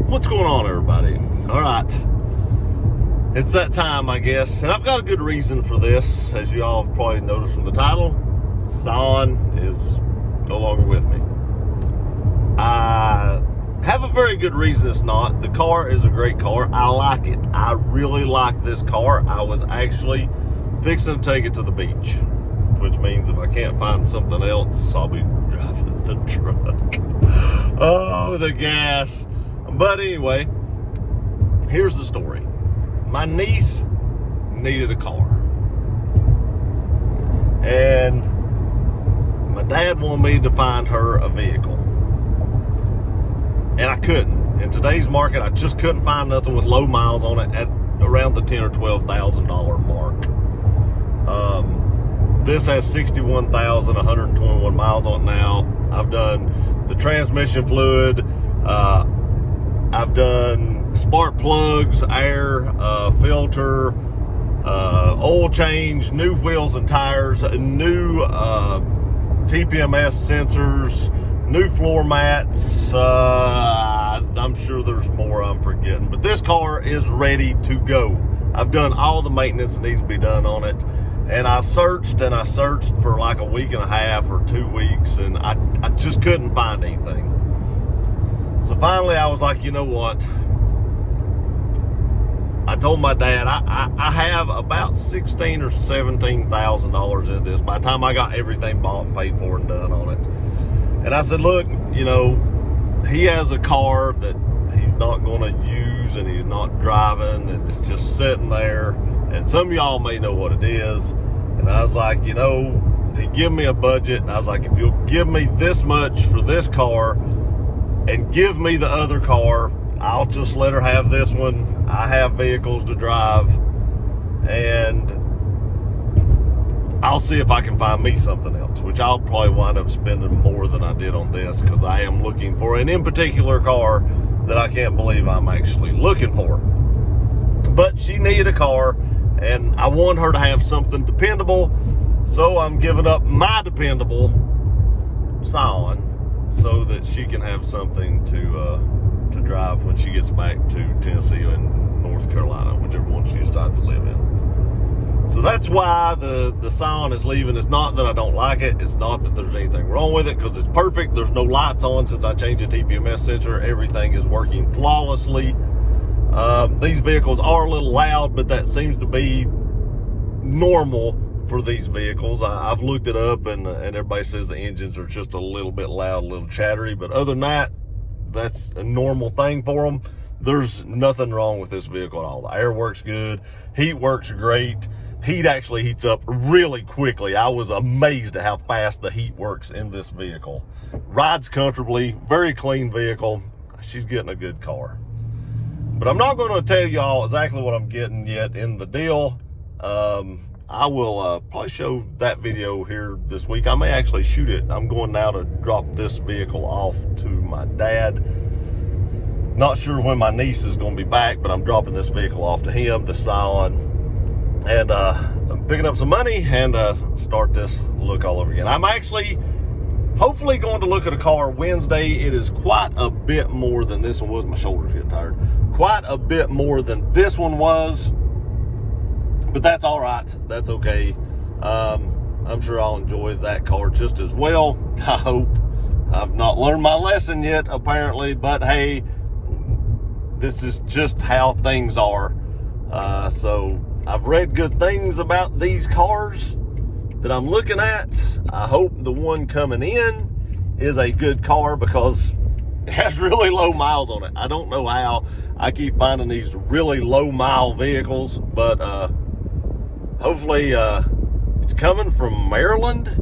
What's going on, everybody? All right, it's that time, I guess, and I've got a good reason for this. As you all have probably noticed from the title, Scion is no longer with me. I have a very good reason it's not. The car is a great car. I like it. I really like this car. I was actually fixing to take it to the beach, which means if I can't find something else, I'll be driving the truck. Oh, the gas. But anyway, here's the story. My niece needed a car, and my dad wanted me to find her a vehicle, and I couldn't. In today's market, I just couldn't find nothing with low miles on it at around the $10,000 or $12,000 mark. This has 61,121 miles on it now. I've done the transmission fluid. I've done spark plugs, air, filter, oil change, new wheels and tires, new TPMS sensors, new floor mats. I'm sure there's more I'm forgetting, but this car is ready to go. I've done all the maintenance that needs to be done on it, and I searched for like a week and a half or 2 weeks, and I just couldn't find anything. So finally I was like, you know what? I told my dad, I have about $16,000 or $17,000 in this by the time I got everything bought and paid for and done on it. And I said, look, you know, he has a car that he's not going to use and he's not driving, and it's just sitting there. And some of y'all may know what it is. And I was like, you know, he gave me a budget. And I was like, if you'll give me this much for this car and give me the other car, I'll just let her have this one. I have vehicles to drive, and I'll see if I can find me something else, which I'll probably wind up spending more than I did on this, because I am looking for an in particular car that I can't believe I'm actually looking for. But she needed a car, and I want her to have something dependable, so I'm giving up my dependable Scion so that she can have something to drive when she gets back to Tennessee and North Carolina, whichever one she decides to live in. So that's why the Scion is leaving. It's not that I don't like it. It's not that there's anything wrong with it, because it's perfect. There's no lights on since I changed the TPMS sensor. Everything is working flawlessly. These vehicles are a little loud, but that seems to be normal for these vehicles. I've looked it up, and everybody says the engines are just a little bit loud, a little chattery. But other than that, that's a normal thing for them. There's nothing wrong with this vehicle at all. The air works good. Heat works great. Heat actually heats up really quickly. I was amazed at how fast the heat works in this vehicle. Rides comfortably, very clean vehicle. She's getting a good car. But I'm not going to tell y'all exactly what I'm getting yet in the deal. I will probably show that video here this week. I may actually shoot it. I'm going now to drop this vehicle off to my dad. Not sure when my niece is going to be back, but I'm dropping this vehicle off to him, the Scion. And I'm picking up some money and start this look all over again. I'm actually hopefully going to look at a car Wednesday. It is quite a bit more than this one was. My shoulder's getting tired. Quite a bit more than this one was. But that's all right. That's okay. I'm sure I'll enjoy that car just as well. I hope. I've not learned my lesson yet, apparently. But hey, this is just how things are. So I've read good things about these cars that I'm looking at. I hope the one coming in is a good car, because it has really low miles on it. I don't know how I keep finding these really low mile vehicles, but hopefully it's coming from Maryland.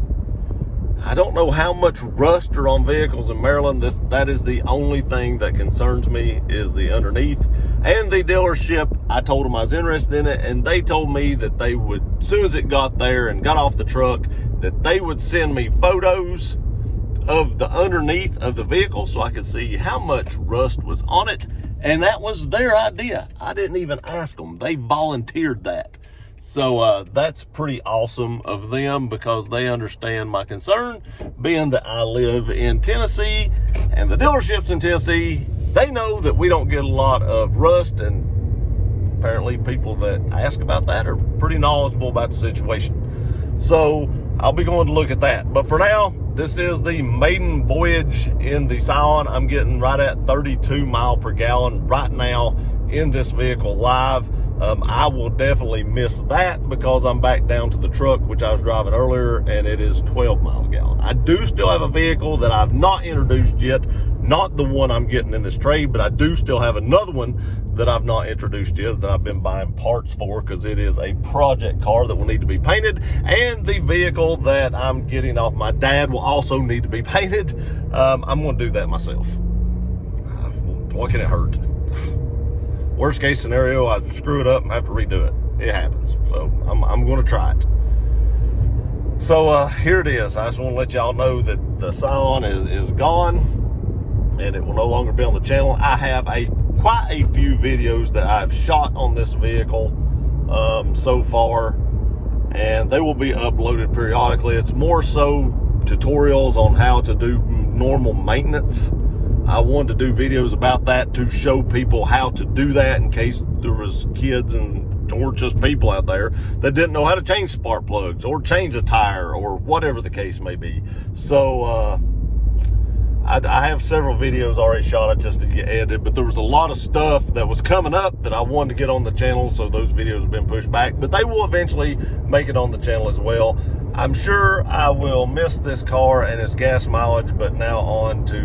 I don't know how much rust are on vehicles in Maryland. That is the only thing that concerns me, is the underneath. And the dealership, I told them I was interested in it, and they told me that they would, as soon as it got there and got off the truck, that they would send me photos of the underneath of the vehicle so I could see how much rust was on it. And that was their idea. I didn't even ask them. They volunteered that. So that's pretty awesome of them, because they understand my concern, being that I live in Tennessee and the dealerships in Tennessee they know that we don't get a lot of rust, and apparently people that ask about that are pretty knowledgeable about the situation. So I'll be going to look at that. But for now, this is the maiden voyage in the Scion. I'm getting right at 32 mile per gallon right now in this vehicle live. I will definitely miss that because I'm back down to the truck, which I was driving earlier, and it is 12 miles a gallon. I do still have a vehicle that I've not introduced yet, not the one I'm getting in this trade, but I do still have another one that I've not introduced yet that I've been buying parts for because it is a project car that will need to be painted, and the vehicle that I'm getting off my dad will also need to be painted. I'm going to do that myself. What can it hurt? Worst case scenario, I screw it up and have to redo it. It happens. So I'm going to try it. So here it is. I just want to let y'all know that the Scion is gone and it will no longer be on the channel. I have quite a few videos that I've shot on this vehicle so far, and they will be uploaded periodically. It's more so tutorials on how to do normal maintenance. I wanted to do videos about that to show people how to do that in case there was kids or just people out there that didn't know how to change spark plugs or change a tire or whatever the case may be. So I have several videos already shot. I just didn't get edited, but there was a lot of stuff that was coming up that I wanted to get on the channel, so those videos have been pushed back, but they will eventually make it on the channel as well. I'm sure I will miss this car and its gas mileage, but now on to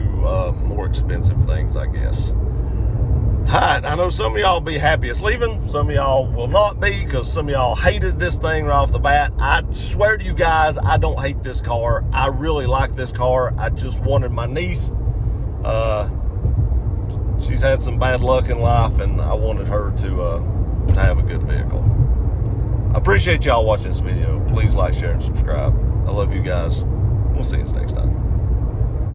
more expensive things, I guess. All right, I know some of y'all will be happy it's leaving. Some of y'all will not be because some of y'all hated this thing right off the bat. I swear to you guys, I don't hate this car. I really like this car. I just wanted my niece. She's had some bad luck in life, and I wanted her to have a good vehicle. I appreciate y'all watching this video. Please like, share, and subscribe. I love you guys. We'll see you next time.